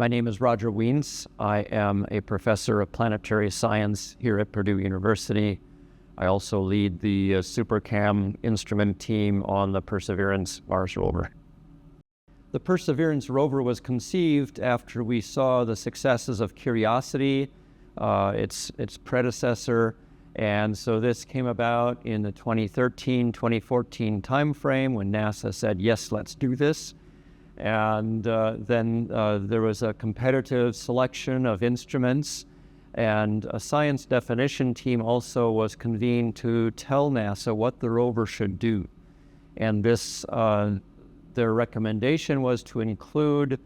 My name is Roger Wiens. I am a professor of planetary science here at Purdue University. I also lead the SuperCam instrument team on the Perseverance Mars rover. The Perseverance rover was conceived after we saw the successes of Curiosity, its predecessor, and so this came about in the 2013-2014 timeframe when NASA said, yes, let's do this. And then there was a competitive selection of instruments, and a science definition team also was convened to tell NASA what the rover should do. And this, their recommendation was to include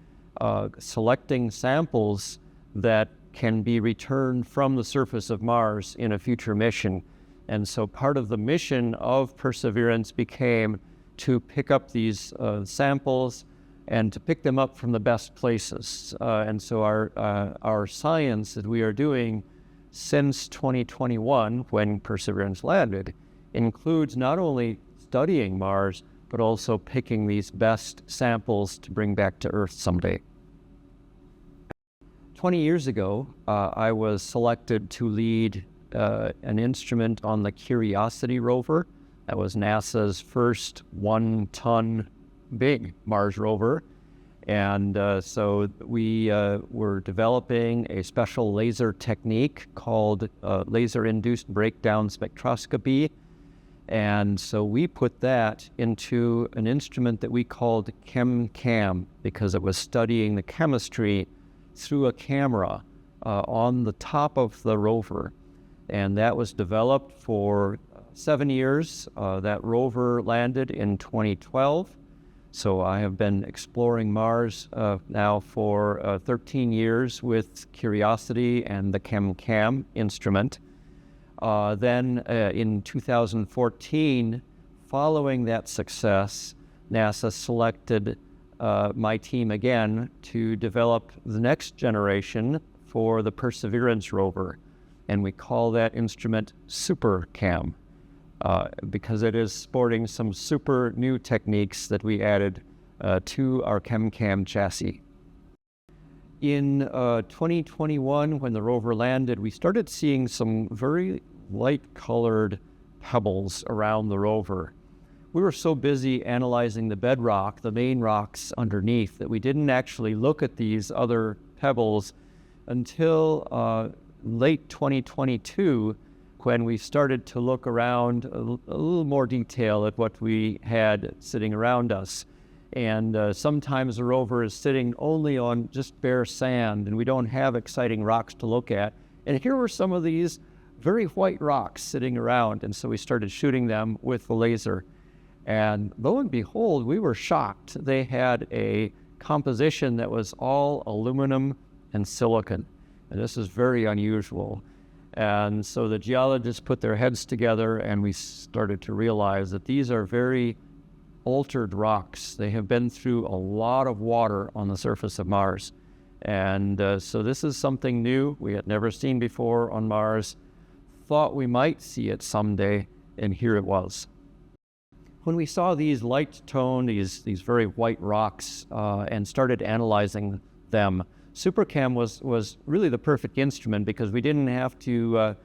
selecting samples that can be returned from the surface of Mars in a future mission. And so part of the mission of Perseverance became to pick up these samples and to pick them up from the best places. And so our science that we are doing since 2021, when Perseverance landed, includes not only studying Mars, but also picking these best samples to bring back to Earth someday. 20 years ago, I was selected to lead an instrument on the Curiosity rover. That was NASA's first 1-ton big Mars rover. And so we were developing a special laser technique called laser-induced breakdown spectroscopy. And so we put that into an instrument that we called ChemCam because it was studying the chemistry through a camera on the top of the rover. And that was developed for 7 years. That rover landed in 2012. So I have been exploring Mars now for 13 years with Curiosity and the ChemCam instrument. Then in 2014, following that success, NASA selected my team again to develop the next generation for the Perseverance rover. And we call that instrument SuperCam because it is sporting some super new techniques that we added to our ChemCam chassis. In 2021, when the rover landed, we started seeing some very light-colored pebbles around the rover. We were so busy analyzing the bedrock, the main rocks underneath, that we didn't actually look at these other pebbles until late 2022, when we started to look around a little more detail at what we had sitting around us. And sometimes the rover is sitting only on just bare sand, and we don't have exciting rocks to look at. And here were some of these very white rocks sitting around, and so we started shooting them with the laser. And lo and behold, we were shocked. They had a composition that was all aluminum and silicon, and this is very unusual. And so the geologists put their heads together, and we started to realize that these are very altered rocks. They have been through a lot of water on the surface of Mars. And so this is something new we had never seen before on Mars. Thought we might see it someday, and here it was. When we saw these light tone, these very white rocks, and started analyzing them, SuperCam was really the perfect instrument because we didn't have to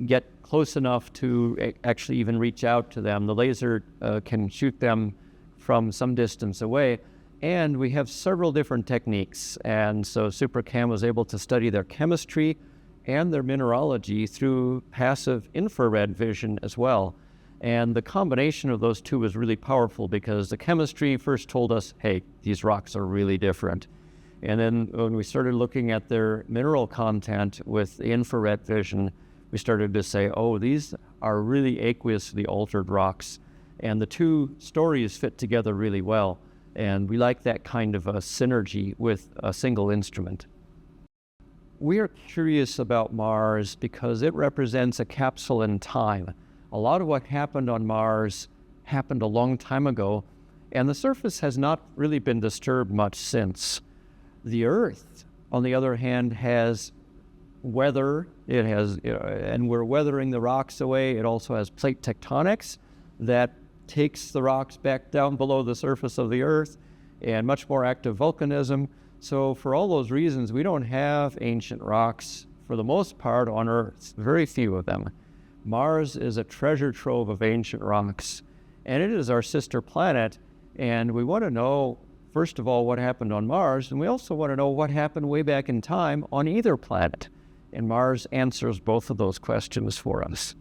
get close enough to actually even reach out to them. The laser can shoot them from some distance away, and we have several different techniques. And so SuperCam was able to study their chemistry and their mineralogy through passive infrared vision as well. And the combination of those two was really powerful because the chemistry first told us, hey, these rocks are really different. And then when we started looking at their mineral content with the infrared vision, we started to say, oh, these are really aqueously altered rocks. And the two stories fit together really well. And we like that kind of a synergy with a single instrument. We are curious about Mars because it represents a capsule in time. A lot of what happened on Mars happened a long time ago, and the surface has not really been disturbed much since. The Earth, on the other hand, has weather. It has, and we're weathering the rocks away. It also has plate tectonics that takes the rocks back down below the surface of the Earth, and much more active volcanism. So for all those reasons, we don't have ancient rocks for the most part on Earth, very few of them. Mars is a treasure trove of ancient rocks, and it is our sister planet, and we want to know, first of all, what happened on Mars, and we also want to know what happened way back in time on either planet. And Mars answers both of those questions for us.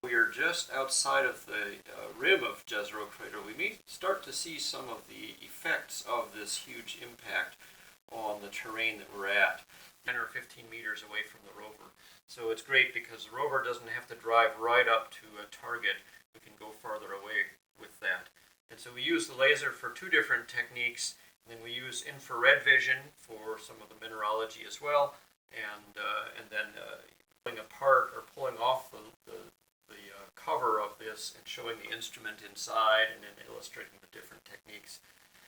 We are just outside of the rim of Jezero crater. We may start to see some of the effects of this huge impact on the terrain that we're at, 10 or 15 meters away from the rover. So it's great because the rover doesn't have to drive right up to a target. We can go farther away with that. And so we use the laser for two different techniques, and then we use infrared vision for some of the mineralogy as well, and then pulling apart or pulling off the cover of this and showing the instrument inside and then illustrating the different techniques.